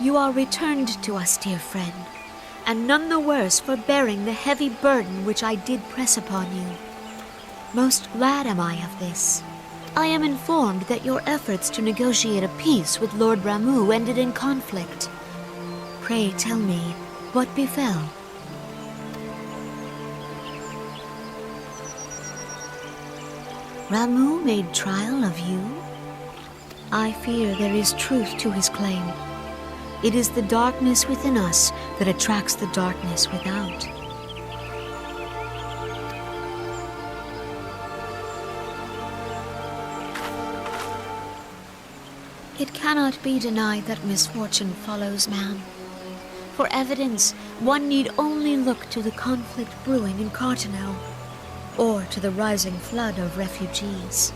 You are returned to us, dear friend, and none the worse for bearing the heavy burden which I did press upon you. Most glad am I of this. I am informed that your efforts to negotiate a peace with Lord Ramuh ended in conflict. Pray tell me, what befell? Ramuh made trial of you? I fear there is truth to his claim. It is the darkness within us that attracts the darkness without. It cannot be denied that misfortune follows man. For evidence, one need only look to the conflict brewing in Cartano, or to the rising flood of refugees.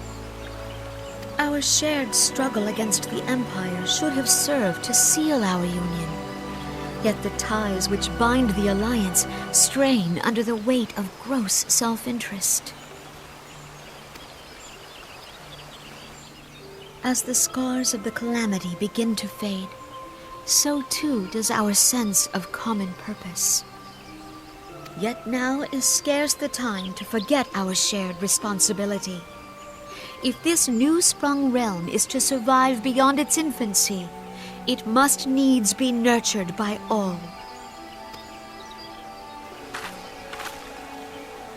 Our shared struggle against the Empire should have served to seal our union. Yet the ties which bind the alliance strain under the weight of gross self-interest. As the scars of the calamity begin to fade, so too does our sense of common purpose. Yet now is scarce the time to forget our shared responsibility. If this new-sprung realm is to survive beyond its infancy, it must needs be nurtured by all.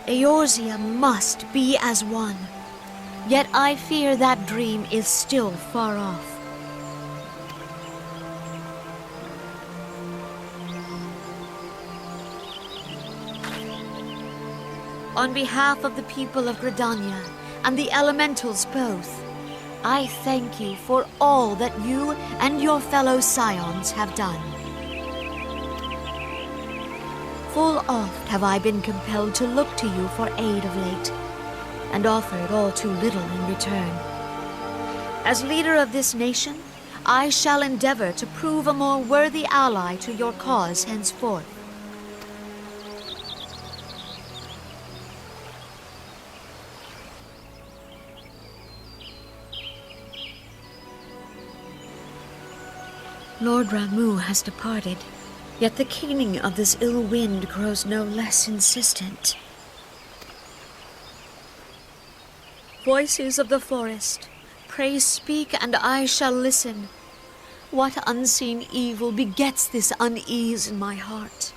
Eorzea must be as one, yet I fear that dream is still far off. On behalf of the people of Gridania, and the elementals both, I thank you for all that you and your fellow scions have done. Full oft have I been compelled to look to you for aid of late, and offered all too little in return. As leader of this nation, I shall endeavor to prove a more worthy ally to your cause henceforth. Lord Ramuh has departed, yet the keening of this ill wind grows no less insistent. Voices of the forest, pray speak and I shall listen. What unseen evil begets this unease in my heart?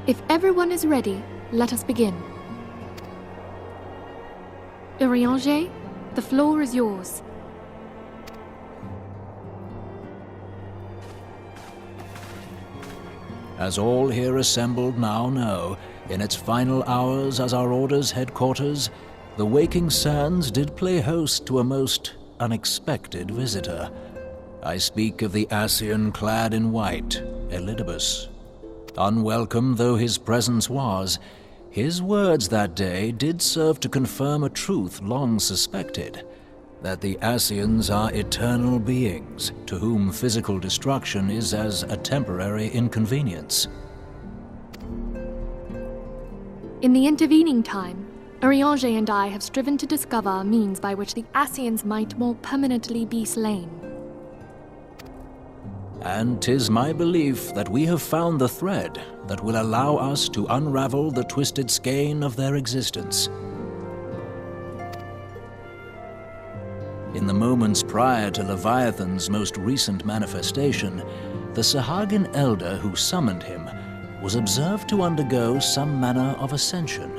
If everyone is ready, let us begin. Urianger, the floor is yours. As all here assembled now know, in its final hours as our Order's headquarters, the waking sands did play host to a most unexpected visitor. I speak of the Ascian clad in white, Elidibus. Unwelcome though his presence was, his words that day did serve to confirm a truth long suspected, that the Ascians are eternal beings, to whom physical destruction is as a temporary inconvenience. In the intervening time, Urianger and I have striven to discover a means by which the Ascians might more permanently be slain. And 'tis my belief that we have found the thread that will allow us to unravel the twisted skein of their existence. In the moments prior to Leviathan's most recent manifestation, the Sahagin elder who summoned him was observed to undergo some manner of ascension.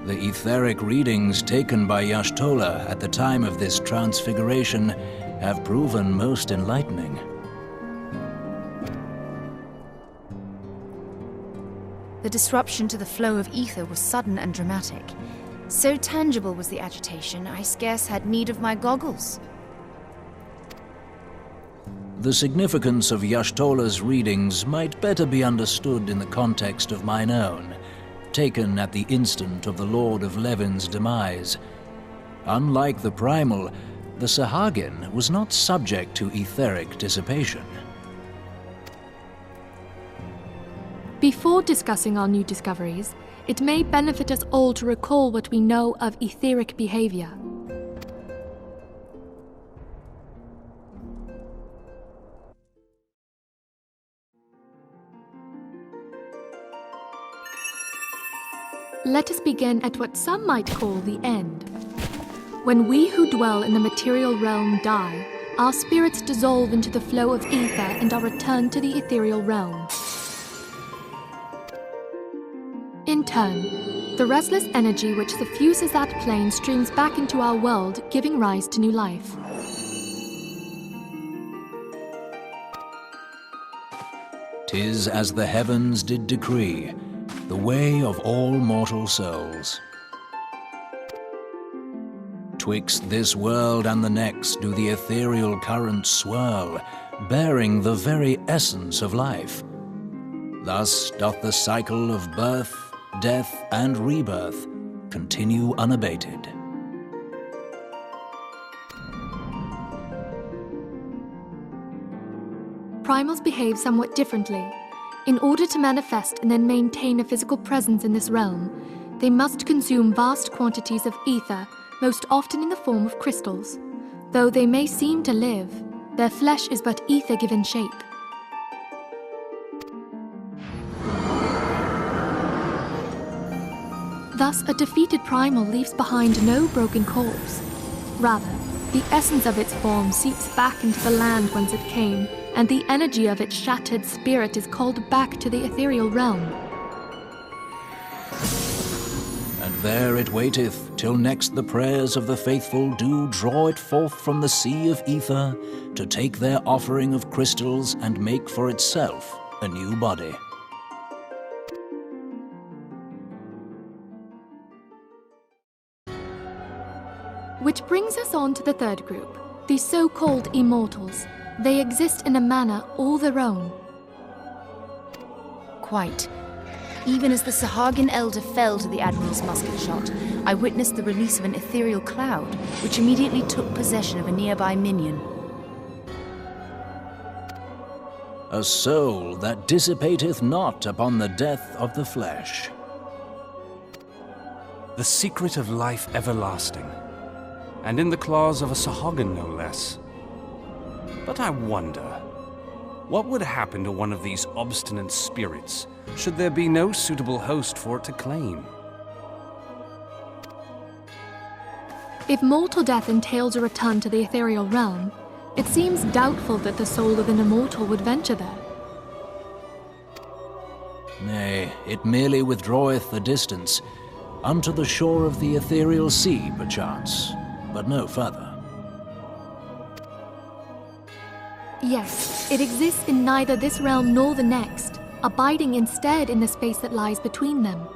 The etheric readings taken by Y'shtola at the time of this transfiguration have proven most enlightening. The disruption to the flow of ether was sudden and dramatic. So tangible was the agitation, I scarce had need of my goggles. The significance of Y'shtola's readings might better be understood in the context of mine own, taken at the instant of the Lord of Levin's demise. Unlike the Primal, the Sahagin was not subject to etheric dissipation. Before discussing our new discoveries, it may benefit us all to recall what we know of etheric behavior. Let us begin at what some might call the end. When we who dwell in the material realm die, our spirits dissolve into the flow of ether and are returned to the ethereal realm. In turn, the restless energy which suffuses that plane streams back into our world, giving rise to new life. "'Tis as the heavens did decree, the way of all mortal souls. Twixt this world and the next do the ethereal currents swirl, bearing the very essence of life. Thus doth the cycle of birth, death, and rebirth continue unabated." Primals behave somewhat differently. In order to manifest and then maintain a physical presence in this realm, they must consume vast quantities of ether, most often in the form of crystals. Though they may seem to live, their flesh is but ether given shape. Thus, a defeated primal leaves behind no broken corpse. Rather, the essence of its form seeps back into the land whence it came, and the energy of its shattered spirit is called back to the ethereal realm. And there it waiteth, till next the prayers of the faithful do draw it forth from the sea of ether, to take their offering of crystals and make for itself a new body. Which brings us on to the third group, the so-called immortals. They exist in a manner all their own. Quite. Even as the Sahagin elder fell to the Admiral's musket shot, I witnessed the release of an ethereal cloud, which immediately took possession of a nearby minion. A soul that dissipateth not upon the death of the flesh. The secret of life everlasting, and in the claws of a Sahagin no less. But I wonder, what would happen to one of these obstinate spirits should there be no suitable host for it to claim? If mortal death entails a return to the ethereal realm, it seems doubtful that the soul of an immortal would venture there. Nay, it merely withdraweth the distance, unto the shore of the ethereal sea, perchance, but no further. Yes, it exists in neither this realm nor the next, abiding instead in the space that lies between them.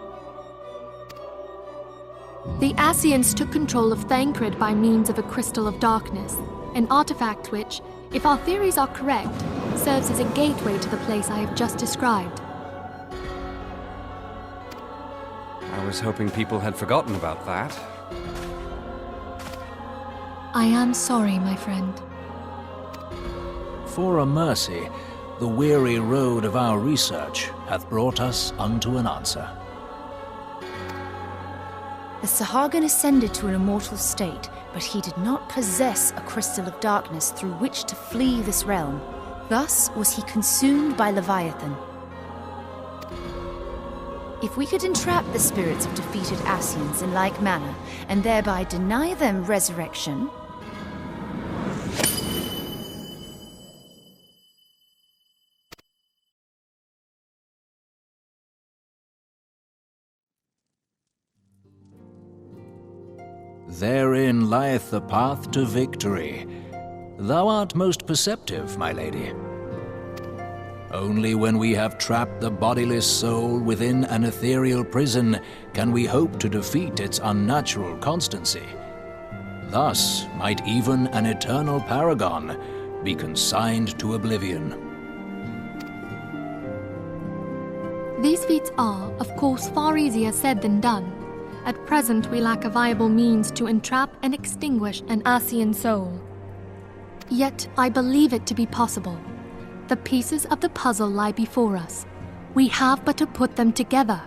The Ascians took control of Thancred by means of a crystal of darkness, an artifact which, if our theories are correct, serves as a gateway to the place I have just described. I was hoping people had forgotten about that. I am sorry, my friend. For a mercy, the weary road of our research hath brought us unto an answer. The Sahagin ascended to an immortal state, but he did not possess a crystal of darkness through which to flee this realm. Thus was he consumed by Leviathan. If we could entrap the spirits of defeated Ascians in like manner, and thereby deny them resurrection, Therein lieth the path to victory. Thou art most perceptive, my lady. Only when we have trapped the bodiless soul within an ethereal prison can we hope to defeat its unnatural constancy. Thus might even an eternal paragon be consigned to oblivion. These feats are, of course, far easier said than done. At present, we lack a viable means to entrap and extinguish an Ascian soul. Yet, I believe it to be possible. The pieces of the puzzle lie before us. We have but to put them together.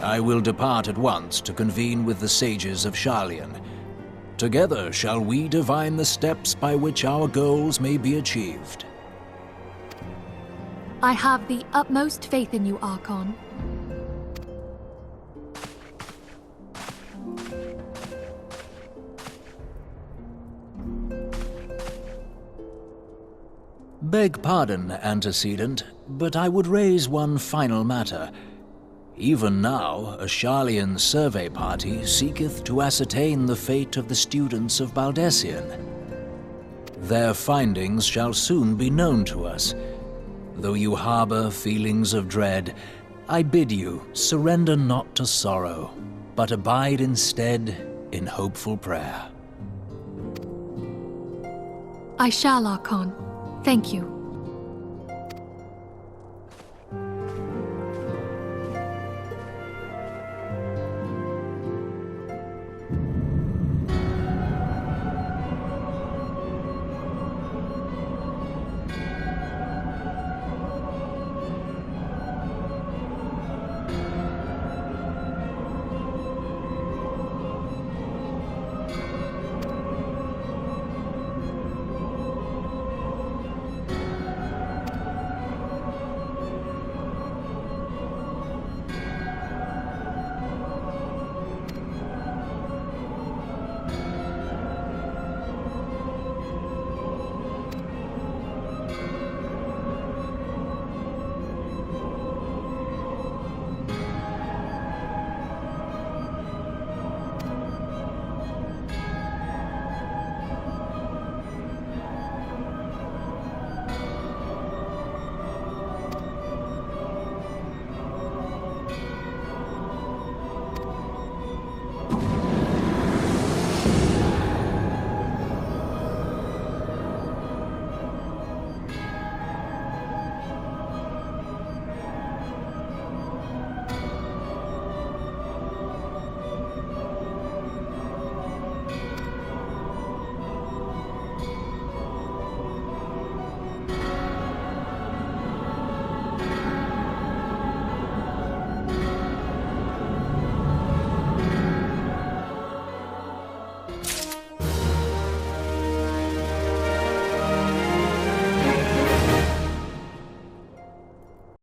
I will depart at once to convene with the sages of Sharlayan. Together shall we divine the steps by which our goals may be achieved. I have the utmost faith in you, Archon. Beg pardon, antecedent, but I would raise one final matter. Even now, a Sharlayan survey party seeketh to ascertain the fate of the students of Baldessian. Their findings shall soon be known to us. Though you harbor feelings of dread, I bid you surrender not to sorrow, but abide instead in hopeful prayer. I shall, Archon. Thank you.